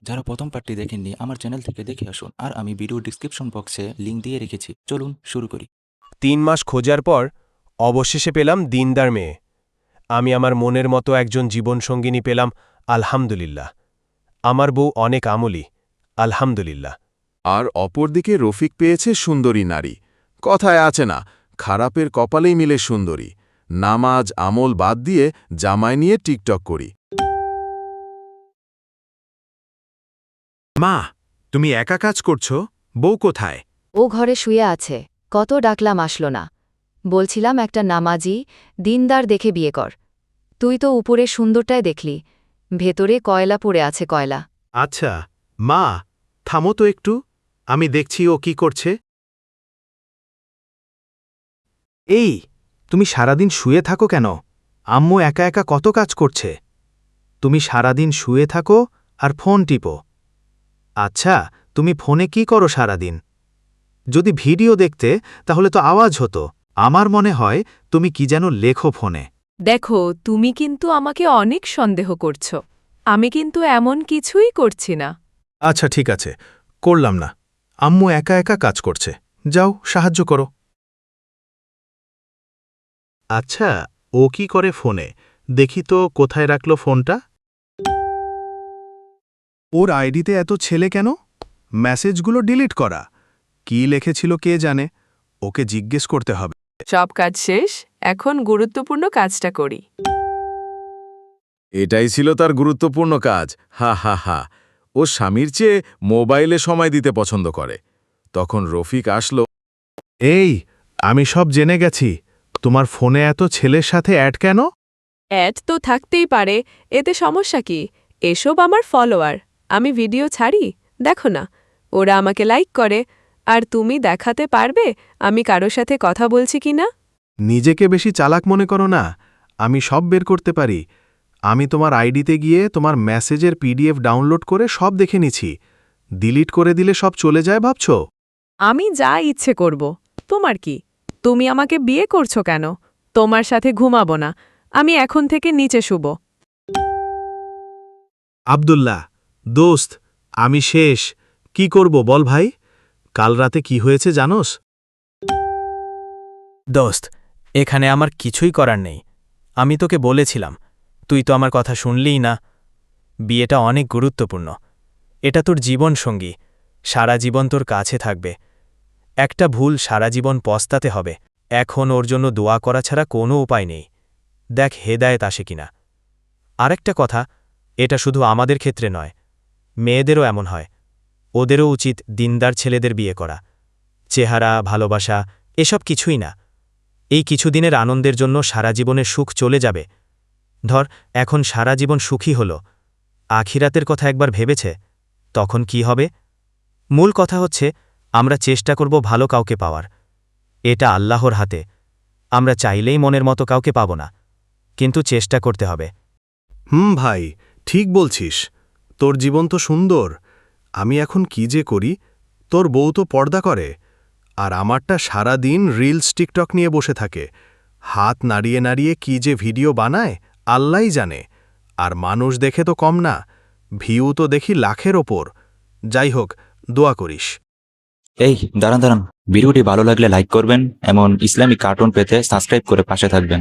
যারা প্রথম পার্টটি দেখেননি আমার চ্যানেল থেকে দেখে আসুন, আর আমি ভিডিও ডিসক্রিপশন বক্সে লিঙ্ক দিয়ে রেখেছি। চলুন শুরু করি। ৩ মাস খোঁজার পর অবশেষে পেলাম দিনদার মেয়ে। আমি আমার মনের মতো একজন জীবনসঙ্গিনী পেলাম, আলহামদুলিল্লাহ। আমার বউ অনেক আমলী, আলহামদুলিল্লাহ। আর অপরদিকে রফিক পেয়েছে সুন্দরী নারী। কথায় আছে না, খারাপের কপালেই মিলে সুন্দরী। নামাজ আমল বাদ দিয়ে জামাই নিয়ে টিকটক করি। মা, তুমি একা কাজ করছো? বউ কোথায়? ও ঘরে শুয়ে আছে, কত ডাকলাম আসলো না। বলছিলাম একটা নামাজি দিনদার দেখে বিয়ে কর। তুই তো উপরে সুন্দরটাই দেখলি, ভেতরে কয়লা পড়ে আছে কয়লা। আচ্ছা মা, থামো তো একটু, আমি দেখছি ও কি করছে। এই, তুমি সারাদিন শুয়ে থাকো কেন? আম্মু একা একা কত কাজ করছে। তুমি সারাদিন শুয়ে থাকো আর ফোন টিপো। আচ্ছা, তুমি ফোনে কি করো সারাদিন? যদি ভিডিও দেখতে তাহলে তো আওয়াজ হতো। আমার মনে হয় তুমি কি যেন লেখো ফোনে। দেখো, তুমি কিন্তু আমাকে অনেক সন্দেহ করছো। আমি কিন্তু এমন কিছুই করছি না। আচ্ছা ঠিক আছে, করলাম না। আম্মু একা একা কাজ করছে, যাও সাহায্য করো। আচ্ছা, ও কি করে ফোনে? দেখি তো কোথায় রাখল ফোনটা। ওর আইডিতে এত ছেলে কেন? মেসেজগুলো ডিলিট করা। কি লিখেছিল কে জানে, ওকে জিজ্ঞেস করতে হবে। সব কাজ শেষ, এখন গুরুত্বপূর্ণ কাজটা করি। এটাই ছিল তার গুরুত্বপূর্ণ কাজ। হা হা হা। ও স্বামীর চেয়ে মোবাইলে সময় দিতে পছন্দ করে। তখন রফিক আসলো। এই, আমি সব জেনে গেছি। তোমার ফোনে এত ছেলের সাথে অ্যাড কেন? অ্যাড তো থাকতেই পারে, এতে সমস্যা কি? এসব আমার ফলোয়ার। আমি ভিডিও ছাড়ি, দেখো না, ওরা আমাকে লাইক করে। আর তুমি দেখাতে পারবে আমি কারো সাথে কথা বলছি কিনা? নিজেকে বেশি চালাক মনে করো না, আমি সব বের করতে পারি। আমি তোমার আইডিতে গিয়ে তোমার মেসেজের পিডিএফ ডাউনলোড করে সব দেখে নিছি। ডিলিট করে দিলে সব চলে যায় ভাবছ? আমি যা ইচ্ছে করব, তোমার কি? তুমি আমাকে বিয়ে করছো কেন? তোমার সাথে ঘুমাবো না, আমি এখন থেকে নিচে শুব। আব্দুল্লাহ, দোস্ত, আমি শেষ। কি করব বল ভাই? কাল রাতে কি হয়েছে জানোস? দোস্ত, এখানে আমার কিছুই করার নেই। আমি তোকে বলেছিলাম, তুই তো আমার কথা শুনলিই না। বিয়েটা অনেক গুরুত্বপূর্ণ। এটা তোর জীবনসঙ্গী, সারা জীবন তোর কাছে থাকবে। একটা ভুল সারা জীবন পস্তাতে হবে। এখন ওর জন্য দোয়া করা ছাড়া কোনো উপায় নেই। দেখ হেদায়েত আসে কিনা। আরেকটা কথা, এটা শুধু আমাদের ক্ষেত্রে নয়, মেয়েদেরও এমন হয়। ওদেরও উচিত দিনদার ছেলেদের বিয়ে করা। চেহারা, ভালোবাসা এসব কিছুই না। এই কিছুদিনের আনন্দের জন্য সারা জীবনের সুখ চলে যাবে। ধর, এখন সারা জীবন সুখী হল, আখিরাতের কথা একবার ভেবেছে তখন কি হবে? মূল কথা হচ্ছে, আমরা চেষ্টা করব ভালো কাউকে পাওয়ার। এটা আল্লাহর হাতে। আমরা চাইলেই মনের মতো কাউকে পাব না, কিন্তু চেষ্টা করতে হবে। ভাই, ঠিক বলছিস। তোর জীবন তো সুন্দর। আমি এখন কি যে করি? তোর বউ তো পর্দা করে, আর আমারটা সারা দিন রিলস টিকটক নিয়ে বসে থাকে। হাত নাড়িয়ে নাড়িয়ে কি যে ভিডিও বানায় আল্লাহই জানে। আর মানুষ দেখে তো কম না, ভিউ তো দেখি লাখের ওপর। যাই হোক, দোয়া করিস। এই দাঁড়ান দাঁড়ান, ভিডিওটি ভালো লাগলে লাইক করবেন, এমন ইসলামিক কার্টুন পেতে সাবস্ক্রাইব করে পাশে থাকবেন।